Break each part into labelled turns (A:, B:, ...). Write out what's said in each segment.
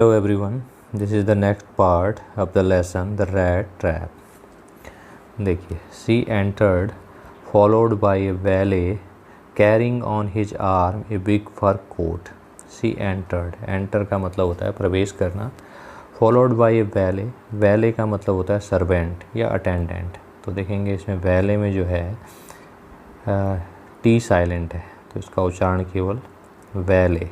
A: Hello everyone, this is the next part of the lesson, the rat trap. देखिए, she entered, followed by a valet carrying on his arm a big fur coat. She entered, enter का मतलब होता है प्रवेश करना, followed by a valet, valet का मतलब होता है सर्वेंट या अटेंडेंट. तो देखेंगे इसमें valet में जो है टी साइलेंट है, तो इसका उच्चारण केवल valet.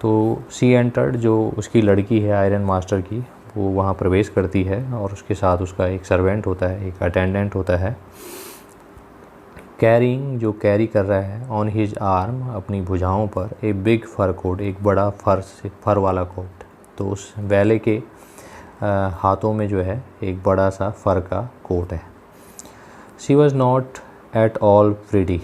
A: तो सी एंटर्ड, जो उसकी लड़की है आयरन मास्टर की, वो वहाँ प्रवेश करती है और उसके साथ उसका एक सर्वेंट होता है, एक अटेंडेंट होता है. कैरिंग, जो कैरी कर रहा है, ऑन हिज आर्म, अपनी भुजाओं पर, ए बिग फर कोट, एक बड़ा फर वाला कोट. तो उस वैले के हाथों में जो है एक बड़ा सा फर का कोट है. She was not at all pretty.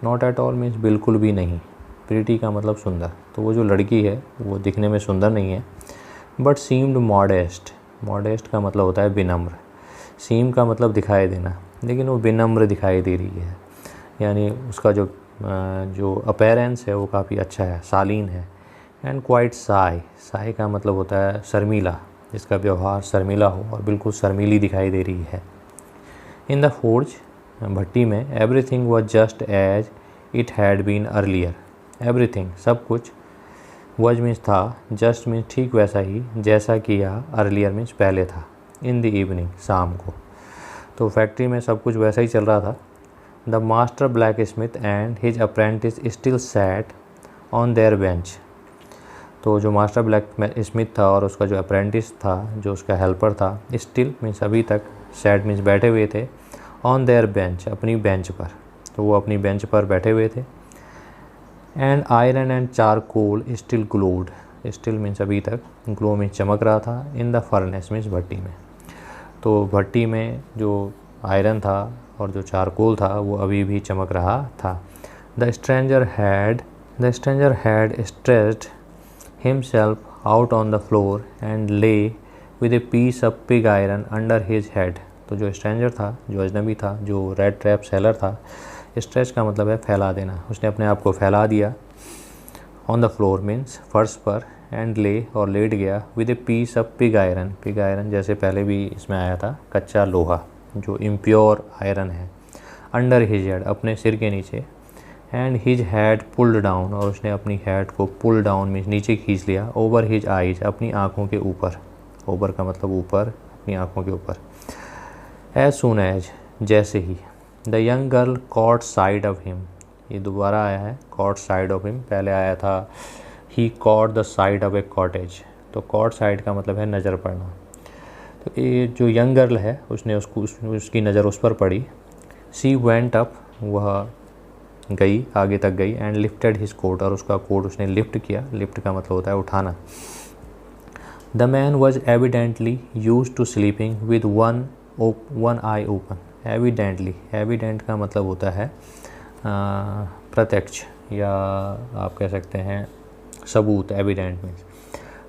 A: Not at all means बिल्कुल भी नहीं. प्रिटी का मतलब सुंदर. तो वो जो लड़की है वो दिखने में सुंदर नहीं है. But seemed modest. मॉडेस्ट का मतलब होता है विनम्र. सीम का मतलब दिखाई देना, लेकिन वो विनम्र दिखाई दे रही है. यानी उसका जो अपीयरेंस है वो काफ़ी अच्छा है, शालीन है. And quite Sai. साई का मतलब होता है शर्मीला, जिसका व्यवहार शर्मीला हो और बिल्कुल शर्मीली दिखाई दे रही है. इन द फोर्ज, भट्टी में, everything was just as it had been earlier. Everything, सब कुछ, वज मीन्स था, जस्ट मीन्स ठीक वैसा ही, जैसा कि यह, अर्लियर मीन्स पहले था. इन द इवनिंग, शाम को. तो फैक्ट्री में सब कुछ वैसा ही चल रहा था. The master black Smith and his apprentice still sat on their bench. तो जो मास्टर ब्लैक स्मिथ था और उसका जो अप्रेंटिस था, जो उसका हेल्पर था, स्टिल मीन्स अभी तक, सैट मीन्स बैठे हुए थे, ऑन देयर बेंच, अपनी बेंच पर. तो वो अपनी बेंच पर बैठे हुए थे. And iron and charcoal still glowed. Still means अभी तक, ग्लो मीन्स चमक रहा था. इन द फर्नेस मीन्स भट्टी में. तो भट्टी में जो आयरन था और जो चारकोल था वो अभी भी चमक रहा था. The stranger had stretched himself out on the floor and lay with a piece of pig iron under his head. तो जो स्ट्रेंजर था, जो अजनबी था, जो रेड ट्रैप सेलर था, स्ट्रेच का मतलब है फैला देना, उसने अपने आप को फैला दिया. ऑन द फ्लोर मीन्स फर्श पर, एंड ले और लेट गया, with a piece of pig iron. Pig iron जैसे पहले भी इसमें आया था, कच्चा लोहा जो इम्प्योर आयरन है. अंडर हिज हेड, अपने सिर के नीचे. And his hat pulled down, और उसने अपनी हैड को पुल डाउन मीन्स नीचे खींच लिया. ओवर हिज आइज, अपनी आँखों के ऊपर. ओवर का मतलब ऊपर, अपनी आँखों के ऊपर. एज सून एज, जैसे ही. The young girl caught sight of him. ये दोबारा आया है, कॉट साइड ऑफ हिम. पहले आया था ही caught the sight of a cottage. तो कॉट साइड का मतलब है नज़र पड़ना. तो ये जो यंग गर्ल है उसने उसकी नज़र उस पर पड़ी. सी वेंट अप, वह गई, आगे तक गई. एंड लिफ्टेड हिज कोट, और उसका कोट उसने लिफ्ट किया. लिफ्ट का मतलब होता है उठाना. The man was evidently used to sleeping with one eye open. Evidently, evident का मतलब होता है प्रत्यक्ष, या आप कह सकते हैं सबूत. एविडेंट मीन्स,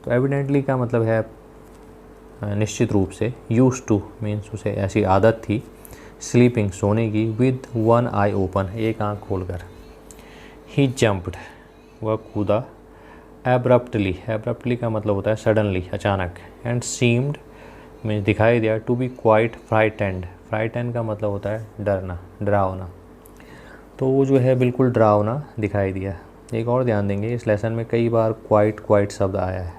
A: तो एविडेंटली का मतलब है निश्चित रूप से. यूज टू मीन्स उसे ऐसी आदत थी. स्लीपिंग, सोने की. विद वन आई ओपन, एक आँख खोलकर. ही जंप्ड, वह कूदा. एब्रप्टली, एब्रप्टली का मतलब होता है सडनली, अचानक. एंड सीम्ड मीन्स दिखाई दिया. To be quite frightened. Frightened का मतलब होता है डरना, डरावना. तो वो जो है बिल्कुल डरावना दिखाई दिया. एक और ध्यान देंगे, इस लेसन में कई बार क्वाइट शब्द आया है.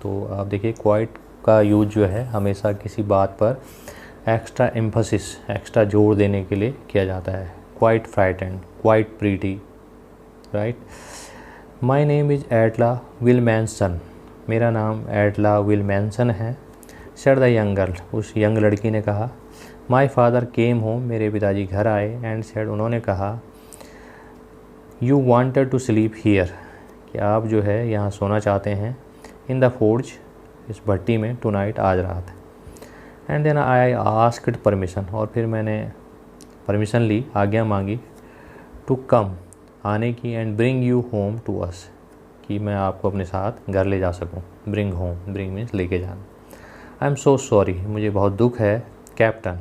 A: तो आप देखिए, क्वाइट का यूज जो है हमेशा किसी बात पर एक्स्ट्रा एम्फसिस, एक्स्ट्रा जोर देने के लिए किया जाता है. Quite frightened, quite pretty, right. My name is Edla Willmansson. मेरा नाम एटला विलमैनसन है. सेड द यंग गर्ल, उस यंग लड़की ने कहा. माई फादर केम होम, मेरे पिताजी घर आए. एंड सेड, उन्होंने कहा. You wanted to sleep here, कि आप जो है यहाँ सोना चाहते हैं. इन द फोर्ज, इस भट्टी में, टू नाइट, आज रात. And then I asked permission, और फिर मैंने परमिशन ली, आज्ञा मांगी. टू कम, आने की. And bring you home to us, कि मैं आपको अपने साथ घर ले जा सकूं. ब्रिंग होम, ब्रिंग मीन्स लेके जाना. आई एम सो सॉरी, मुझे बहुत दुख है. कैप्टन,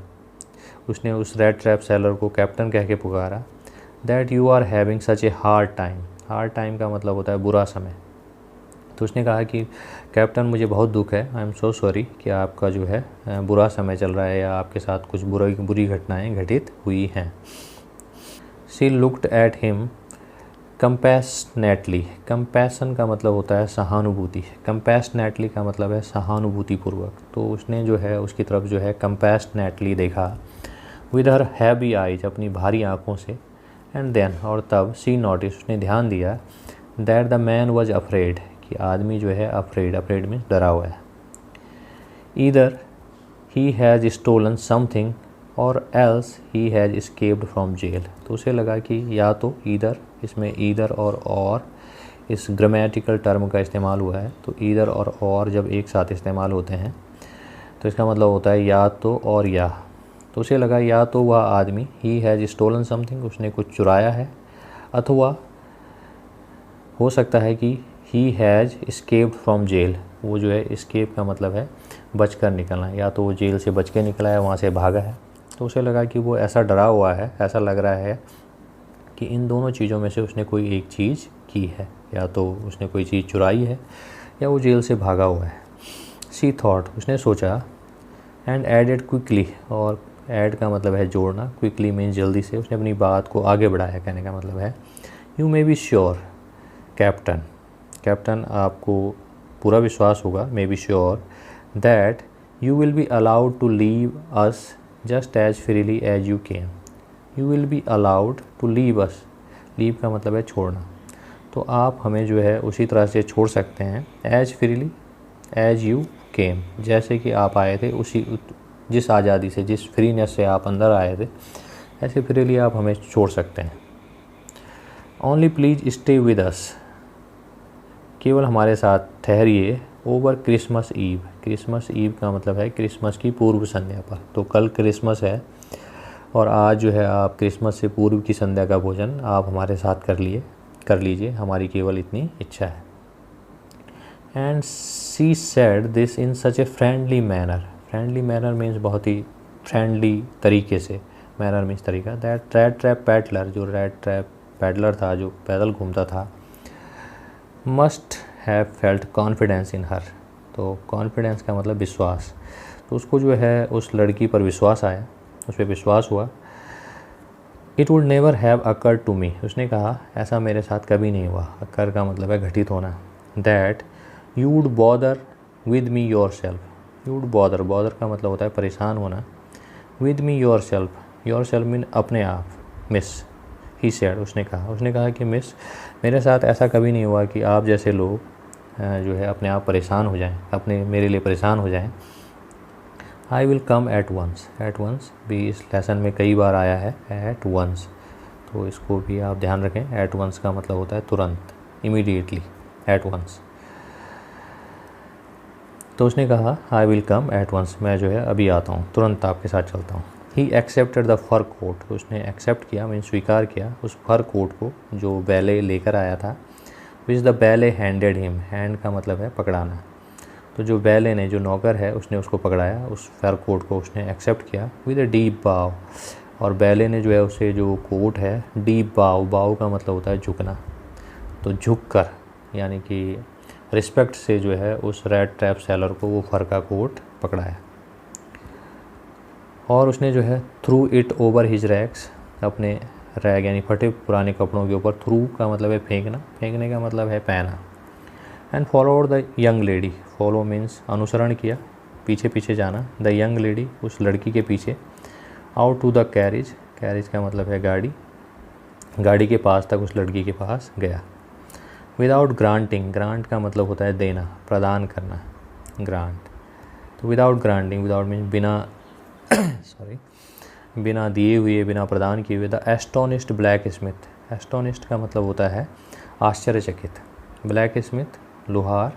A: उसने उस रेड ट्रैप सेलर को कैप्टन कह के पुकारा. That you are having such a hard time. Hard time का मतलब होता है बुरा समय. तो उसने कहा कि कैप्टन मुझे बहुत दुख है, आई एम सो सॉरी कि आपका जो है बुरा समय चल रहा है या आपके साथ कुछ बुरी घटनाएं घटित हुई हैं। She looked at him compassionately. Compassion का मतलब होता है सहानुभूति, कंपैशनेटली का मतलब है सहानुभूतिपूर्वक। तो उसने जो है उसकी तरफ जो है कंपैशनेटली देखा, विद हर हैवी आइज, अपनी भारी आँखों से। एंड देन, और तब, सी नोटिस, उसने ध्यान दिया, that the man was afraid, कि आदमी जो है अफ्रेड, अफ्रेड मीन्स डरा हुआ है। Either he has stolen something or else he has escaped from jail. तो उसे लगा कि या तो ईदर, इसमें ईदर और इस ग्रामेटिकल टर्म का इस्तेमाल हुआ है। तो ईदर और जब एक साथ इस्तेमाल होते हैं तो इसका मतलब होता है या तो और या। तो उसे लगा या तो वह आदमी ही हैज़ स्टोलन समथिंग, उसने कुछ चुराया है, अथवा हो सकता है कि he has escaped from jail, वो जो है escape का मतलब है बच कर निकलना, या तो वो जेल से बच के निकला है, वहाँ से भागा है। तो उसे लगा कि वो ऐसा डरा हुआ है, ऐसा लग रहा है कि इन दोनों चीज़ों में से उसने कोई एक चीज़ की है, या तो उसने कोई चीज़ चुराई है या वो जेल से भागा हुआ है। सी थॉट, उसने सोचा, एंड एडेड क्विकली, और ऐड का मतलब है जोड़ना, क्विकली मीन्स जल्दी से। उसने अपनी बात को आगे बढ़ाया, कहने का मतलब है, you may be sure captain, captain आपको पूरा विश्वास होगा, may be sure, that you will be allowed to leave us just as freely as you came. You will be allowed to leave us, leave का मतलब है छोड़ना। तो आप हमें जो है उसी तरह से छोड़ सकते हैं, as freely as you came, जैसे कि आप आए थे, उसी जिस आज़ादी से, जिस फ्रीनेस से आप अंदर आए थे, ऐसे फ्रीली आप हमें छोड़ सकते हैं। Only please stay with us, केवल हमारे साथ ठहरिए, over Christmas eve. Christmas eve का मतलब है क्रिसमस की पूर्व संध्या पर। तो कल क्रिसमस है और आज जो है आप क्रिसमस से पूर्व की संध्या का भोजन आप हमारे साथ कर लीजिए, हमारी केवल इतनी इच्छा है। And she said this in such a friendly manner, friendly manner means बहुत ही फ्रेंडली तरीके से, मैनर मीन्स तरीका, दैट रेड ट्रैप पैडलर, जो रेड ट्रैप पैडलर था, जो पैदल घूमता था, must have felt confidence in her. तो कॉन्फिडेंस का मतलब विश्वास, तो उसको जो है उस लड़की पर विश्वास आया, उस पर विश्वास हुआ। It would never have occur to me, उसने कहा ऐसा मेरे साथ कभी नहीं हुआ, अकर का मतलब है घटित होना। That you would bother with me your self, you would bother, bother का मतलब होता है परेशान होना, with me your self mean अपने आप, मिस, ही सेड, उसने कहा कि मिस, मेरे साथ ऐसा कभी नहीं हुआ कि आप जैसे लोग जो है अपने आप परेशान हो जाएं, अपने मेरे लिए परेशान हो जाएं। I will come at once, at once भी इस लेसन में कई बार आया है, एट वंस, तो इसको भी आप ध्यान रखें। एट वंस का मतलब होता है तुरंत, इमीडिएटली, एट वंस। तो उसने कहा I will come at once, मैं जो है अभी आता हूँ, तुरंत आपके साथ चलता हूँ। He accepted the fur coat, उसने एक्सेप्ट किया, मीन स्वीकार किया उस फर कोट को जो बैले लेकर आया था, which the ballet handed him, hand का मतलब है पकड़ाना। तो जो बैले ने, जो नौकर है, उसने उसको पकड़ाया, उस फर कोट को उसने एक्सेप्ट किया, विद अ डीप बाव, और बैले ने जो है उसे जो कोट है, डीप बाव, बाव का मतलब होता है झुकना, तो झुक कर यानी कि रिस्पेक्ट से जो है उस रेड ट्रैप सेलर को वो फर का कोट पकड़ाया, और उसने जो है threw it over his rags, अपने रैग यानी फटे पुराने कपड़ों के ऊपर, थ्रू का मतलब है फेंकना, फेंकने का मतलब है पहना। And followed the young lady, follow means अनुसरण किया, पीछे पीछे जाना, द यंग लेडी, उस लड़की के पीछे, out to the carriage, carriage का मतलब है गाड़ी, गाड़ी के पास तक उस लड़की के पास गया। विदाउट ग्रांटिंग, ग्रांट का मतलब होता है देना, प्रदान करना, ग्रांट। तो विदाउट ग्रांटिंग, विदाउट मीन्स बिना सॉरी, बिना दिए हुए, बिना प्रदान किए हुए। The astonished blacksmith, astonished का मतलब होता है आश्चर्यचकित, ब्लैक स्मिथ लोहार,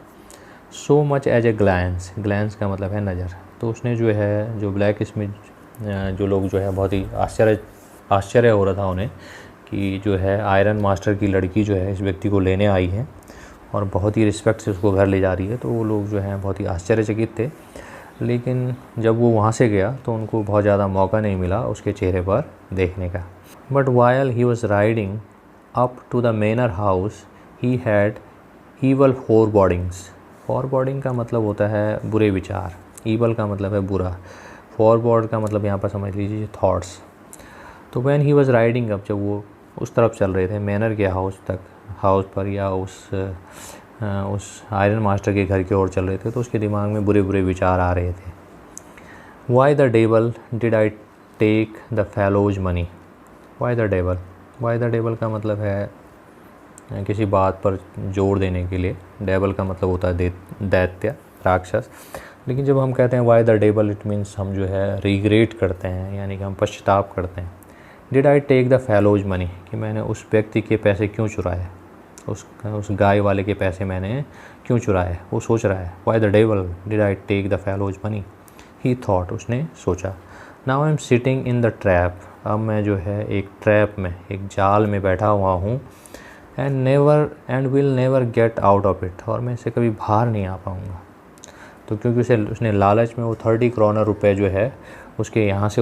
A: so much as a glance, glance का मतलब है नज़र। तो उसने जो है, जो ब्लैक स्मिथ, जो लोग जो है बहुत ही आश्चर्य हो रहा था उन्हें कि जो है आयरन मास्टर की लड़की जो है इस व्यक्ति को लेने आई है और बहुत ही रिस्पेक्ट से उसको घर ले जा रही है, तो वो लोग जो हैं बहुत ही आश्चर्यचकित थे। लेकिन जब वो वहाँ से गया तो उनको बहुत ज़्यादा मौका नहीं मिला उसके चेहरे पर देखने का। But while he was riding up to the manor house he had evil forebodings. Foreboding का मतलब होता है बुरे विचार, ईवल का मतलब है बुरा, फॉरवर्ड का मतलब यहाँ पर समझ लीजिए थॉट्स। तो when he was riding up, जब वो उस तरफ चल रहे थे मैनर के हाउस पर या उस आयरन मास्टर के घर की ओर चल रहे थे, तो उसके दिमाग में बुरे बुरे विचार आ रहे थे। Why the devil did I take the fellow's money. Why the devil का मतलब है किसी बात पर जोर देने के लिए। डेवल का मतलब होता है दैत्य, राक्षस। लेकिन जब हम कहते हैं Y the devil, it means हम जो है रिग्रेट करते हैं, यानी कि हम पश्चाताप करते हैं। Did I take the fellow's money, कि मैंने उस व्यक्ति के पैसे क्यों चुराए, उस गाय वाले के पैसे मैंने क्यों चुराए, वो सोच रहा है। Why the devil did I take the fellow's money, he thought, उसने सोचा। Now I am sitting in the trap, अब मैं जो है एक ट्रैप में, एक जाल में बैठा हुआ हूँ। And will never get out of it, और मैं इससे कभी बाहर नहीं आ पाऊँगा। तो क्योंकि उसने लालच में वो 30 करोड़ रुपए जो है उसके यहाँ से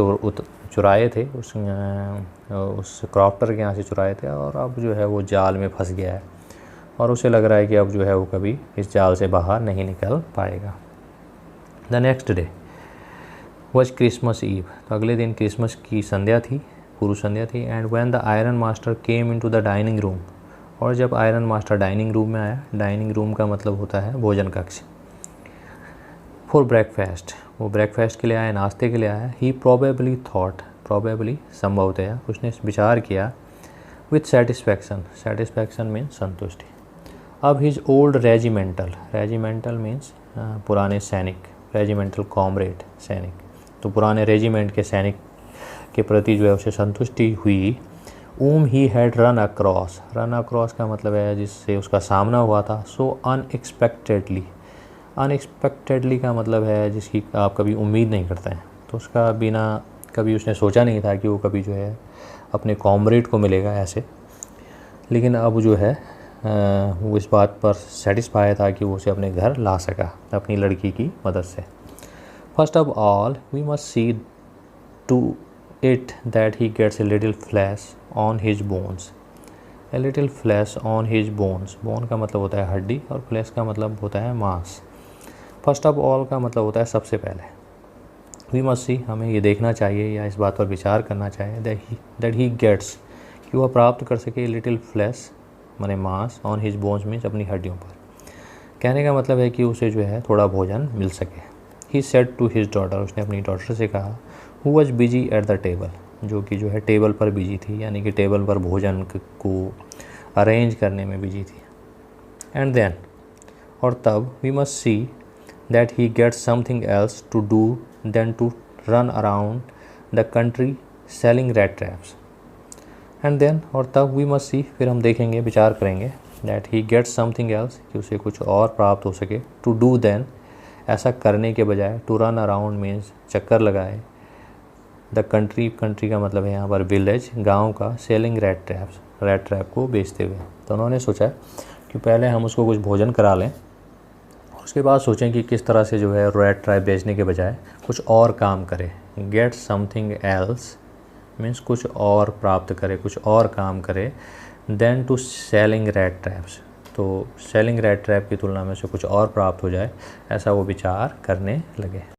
A: चुराए थे, उस क्रॉफ्टर के यहाँ से चुराए थे, और अब जो है वो जाल में फंस गया है, और उसे लग रहा है कि अब जो है वो कभी इस जाल से बाहर नहीं निकल पाएगा। The next day was Christmas Eve, तो अगले दिन क्रिसमस की संध्या थी, पूर्व संध्या थी। And when the iron master came into the dining room, और जब आयरन मास्टर डाइनिंग रूम में आया, डाइनिंग रूम का मतलब होता है भोजन कक्ष, फॉर ब्रेकफास्ट, वो ब्रेकफास्ट के लिए आया, नाश्ते के लिए आया। ही प्रोबेबली थॉट, प्रोबेबली संभवतः उसने विचार किया, विथ सेटिस्फैक्शन मीन्स संतुष्टि। अब हिज ओल्ड रेजिमेंटल मीन्स पुराने सैनिक, रेजिमेंटल कॉमरेड सैनिक, तो पुराने रेजिमेंट के सैनिक के प्रति जो है उसे संतुष्टि हुई। ऊम ही हैड रन अक्रॉस का मतलब है जिससे उसका सामना हुआ था। सो अनएक्सपेक्टेडली का मतलब है जिसकी आप कभी उम्मीद नहीं करते हैं, तो उसका बिना कभी उसने सोचा नहीं था कि वो कभी जो है अपने कॉमरेड को मिलेगा ऐसे। लेकिन अब जो है वो इस बात पर सेटिस्फाई था कि वो उसे अपने घर ला सका अपनी लड़की की मदद से। First of all we must see to it that he gets a little flesh on his bones. A little flesh on his bones, bone का मतलब होता है हड्डी, और फ्लैश का मतलब होता है मांस। फर्स्ट ऑफ ऑल का मतलब होता है सबसे पहले। वी मस्ट सी, हमें ये देखना चाहिए या इस बात पर विचार करना चाहिए दैट ही गेट्स, कि वह प्राप्त कर सके लिटिल फ्लैश माने मांस, ऑन हिज बोन्स मीन्स अपनी हड्डियों पर। कहने का मतलब है कि उसे जो है थोड़ा भोजन मिल सके। He said to his daughter, उसने अपनी डॉटर से कहा, who was busy at the table, जो कि जो है टेबल पर बिजी थी, यानी कि टेबल पर भोजन को अरेंज करने में बिजी थी। एंड देन, और तब, we must see that he gets something else to do than to run around the country selling rat traps. And then, और तब we must see, फिर हम देखेंगे, विचार करेंगे, that he gets something else, कि उसे कुछ और प्राप्त हो सके, to do then, ऐसा करने के बजाय, to run around means चक्कर लगाए, the country का मतलब है यहाँ पर विलेज, गांव का, selling rat trap को बेचते हुए। तो उन्होंने सोचा कि पहले हम उसको कुछ भोजन करा लें, उसके बाद सोचें कि किस तरह से जो है रैट ट्रैप बेचने के बजाय कुछ और काम करे। गेट समथिंग एल्स मीन्स कुछ और प्राप्त करे, कुछ और काम करे, then to selling rat traps, तो सेलिंग रैट ट्रैप की तुलना में से कुछ और प्राप्त हो जाए, ऐसा वो विचार करने लगे।